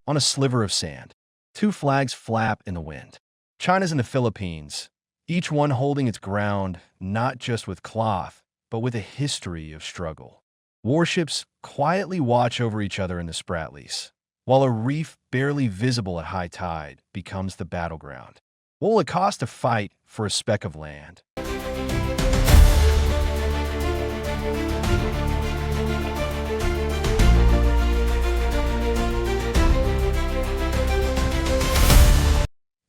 on a sliver of sand. Two flags flap in the wind. China's and the Philippines, each one holding its ground not just with cloth, but with a history of struggle. Warships quietly watch over each other in the Spratlys, while a reef barely visible at high tide becomes the battleground. What will it cost to fight for a speck of land?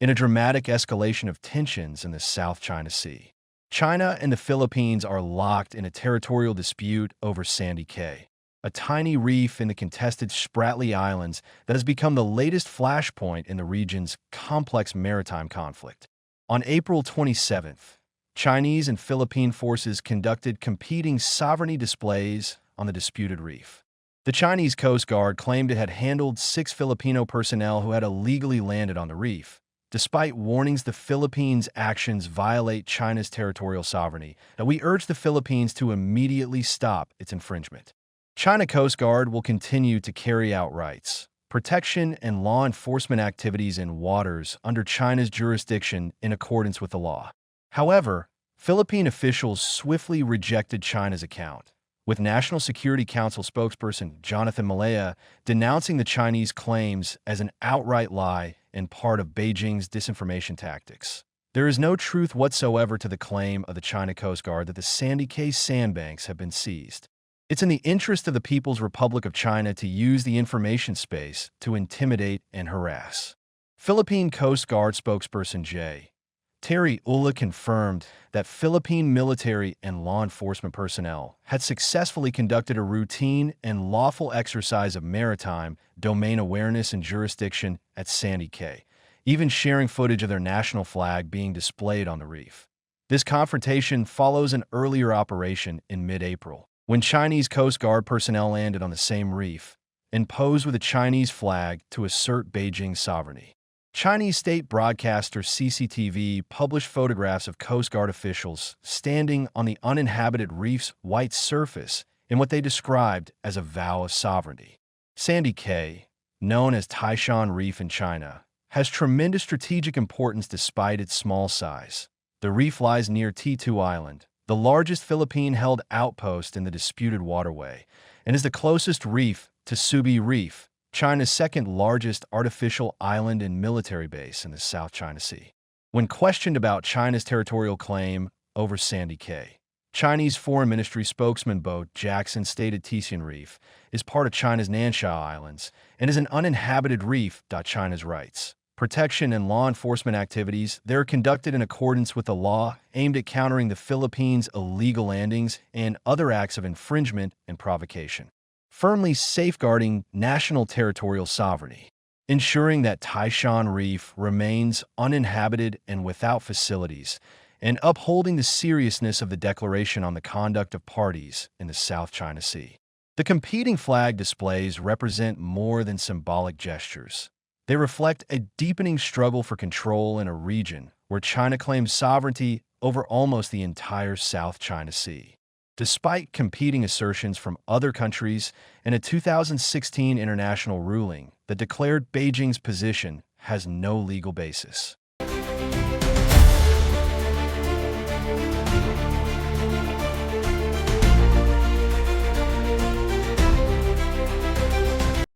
In a dramatic escalation of tensions in the South China Sea, China and the Philippines are locked in a territorial dispute over Sandy Cay, a tiny reef in the contested Spratly Islands that has become the latest flashpoint in the region's complex maritime conflict. On April 27th, Chinese and Philippine forces conducted competing sovereignty displays on the disputed reef. The Chinese Coast Guard claimed it had handled 6 Filipino personnel who had illegally landed on the reef, despite warnings the Philippines' actions violate China's territorial sovereignty. Now, we urge the Philippines to immediately stop its infringement. China Coast Guard will continue to carry out rights, protection, and law enforcement activities in waters under China's jurisdiction in accordance with the law. However, Philippine officials swiftly rejected China's account, with National Security Council spokesperson Jonathan Malaya denouncing the Chinese claims as an outright lie and part of Beijing's disinformation tactics. There is no truth whatsoever to the claim of the China Coast Guard that the Sandy Cay sandbanks have been seized. It's in the interest of the People's Republic of China to use the information space to intimidate and harass. Philippine Coast Guard spokesperson J. Terry Ulla confirmed that Philippine military and law enforcement personnel had successfully conducted a routine and lawful exercise of maritime domain awareness and jurisdiction at Sandy Cay, even sharing footage of their national flag being displayed on the reef. This confrontation follows an earlier operation in mid-April, when Chinese Coast Guard personnel landed on the same reef and posed with a Chinese flag to assert Beijing's sovereignty. Chinese state broadcaster CCTV published photographs of Coast Guard officials standing on the uninhabited reef's white surface in what they described as a vow of sovereignty. Sandy Cay, known as Taishan Reef in China, has tremendous strategic importance despite its small size. The reef lies near T2 Island, the largest Philippine-held outpost in the disputed waterway, and is the closest reef to Subi Reef, China's second-largest artificial island and military base in the South China Sea. When questioned about China's territorial claim over Sandy Cay, Chinese Foreign Ministry spokesman Bo Jackson stated Tian Reef is part of China's Nansha Islands and is an uninhabited reef. China's rights, protection, and law enforcement activities there are conducted in accordance with the law aimed at countering the Philippines' illegal landings and other acts of infringement and provocation, firmly safeguarding national territorial sovereignty, ensuring that Taishan Reef remains uninhabited and without facilities, and upholding the seriousness of the Declaration on the Conduct of Parties in the South China Sea. The competing flag displays represent more than symbolic gestures. They reflect a deepening struggle for control in a region where China claims sovereignty over almost the entire South China Sea. Despite competing assertions from other countries and a 2016 international ruling that declared Beijing's position has no legal basis.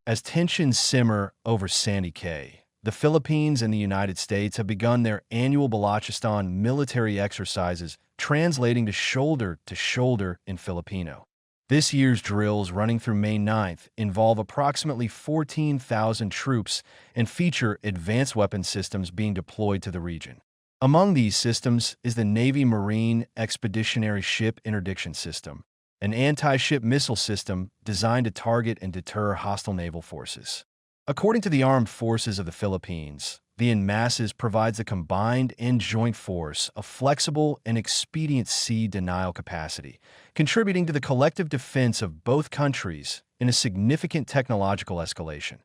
As tensions simmer over Sandy Cay, the Philippines and the United States have begun their annual Balikatan military exercises, translating to shoulder in Filipino. This year's drills, running through May 9th, involve approximately 14,000 troops and feature advanced weapon systems being deployed to the region. Among these systems is the Navy Marine Expeditionary Ship Interdiction System, an anti-ship missile system designed to target and deter hostile naval forces. According to the Armed Forces of the Philippines, the NMASS provides a combined and joint force of flexible and expedient sea denial capacity, contributing to the collective defense of both countries in a significant technological escalation.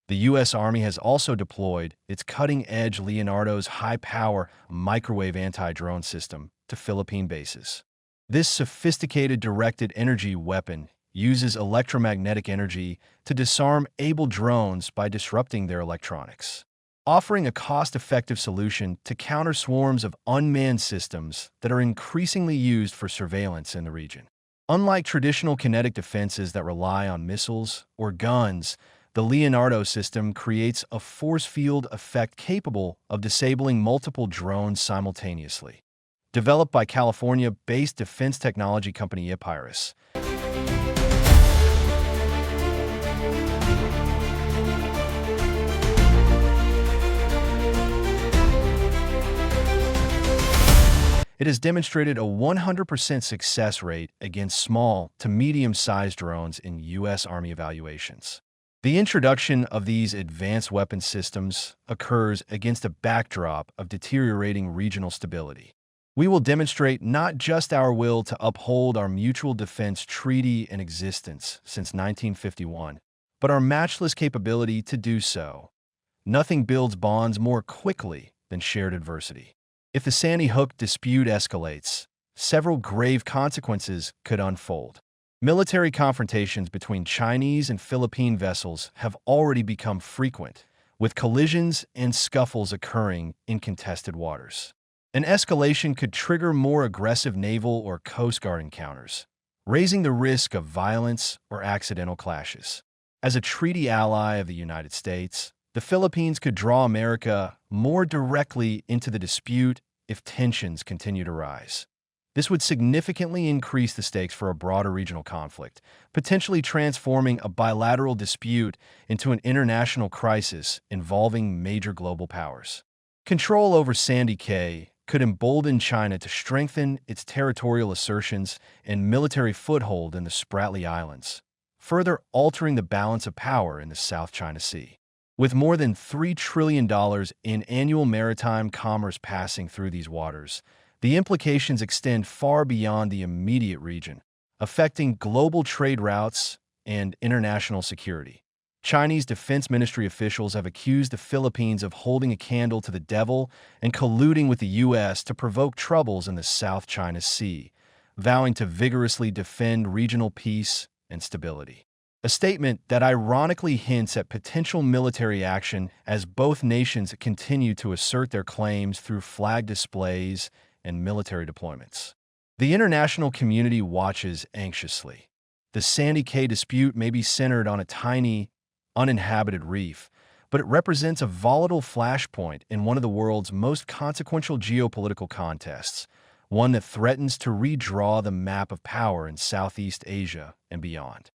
The U.S. Army has also deployed its cutting-edge Leonardo's high-power microwave anti-drone system to Philippine bases. This sophisticated directed energy weapon uses electromagnetic energy to disarm able drones by disrupting their electronics, offering a cost-effective solution to counter swarms of unmanned systems that are increasingly used for surveillance in the region. Unlike traditional kinetic defenses that rely on missiles or guns, the Leonardo system creates a force field effect capable of disabling multiple drones simultaneously. Developed by California-based defense technology company Epirus, it has demonstrated a 100% success rate against small to medium-sized drones in U.S. Army evaluations. The introduction of these advanced weapon systems occurs against a backdrop of deteriorating regional stability. We will demonstrate not just our will to uphold our mutual defense treaty in existence since 1951, but our matchless capability to do so. Nothing builds bonds more quickly than shared adversity. If the Sandy Hook dispute escalates, several grave consequences could unfold. Military confrontations between Chinese and Philippine vessels have already become frequent, with collisions and scuffles occurring in contested waters. An escalation could trigger more aggressive naval or Coast Guard encounters, raising the risk of violence or accidental clashes. As a treaty ally of the United States, the Philippines could draw America more directly into the dispute if tensions continue to rise. This would significantly increase the stakes for a broader regional conflict, potentially transforming a bilateral dispute into an international crisis involving major global powers. Control over Sandy Cay could embolden China to strengthen its territorial assertions and military foothold in the Spratly Islands, further altering the balance of power in the South China Sea. With more than $3 trillion in annual maritime commerce passing through these waters, the implications extend far beyond the immediate region, affecting global trade routes and international security. Chinese Defense Ministry officials have accused the Philippines of holding a candle to the devil and colluding with the U.S. to provoke troubles in the South China Sea, vowing to vigorously defend regional peace and stability. A statement that ironically hints at potential military action as both nations continue to assert their claims through flag displays and military deployments. The international community watches anxiously. The Sandy Cay dispute may be centered on a tiny, uninhabited reef, but it represents a volatile flashpoint in one of the world's most consequential geopolitical contests, one that threatens to redraw the map of power in Southeast Asia and beyond.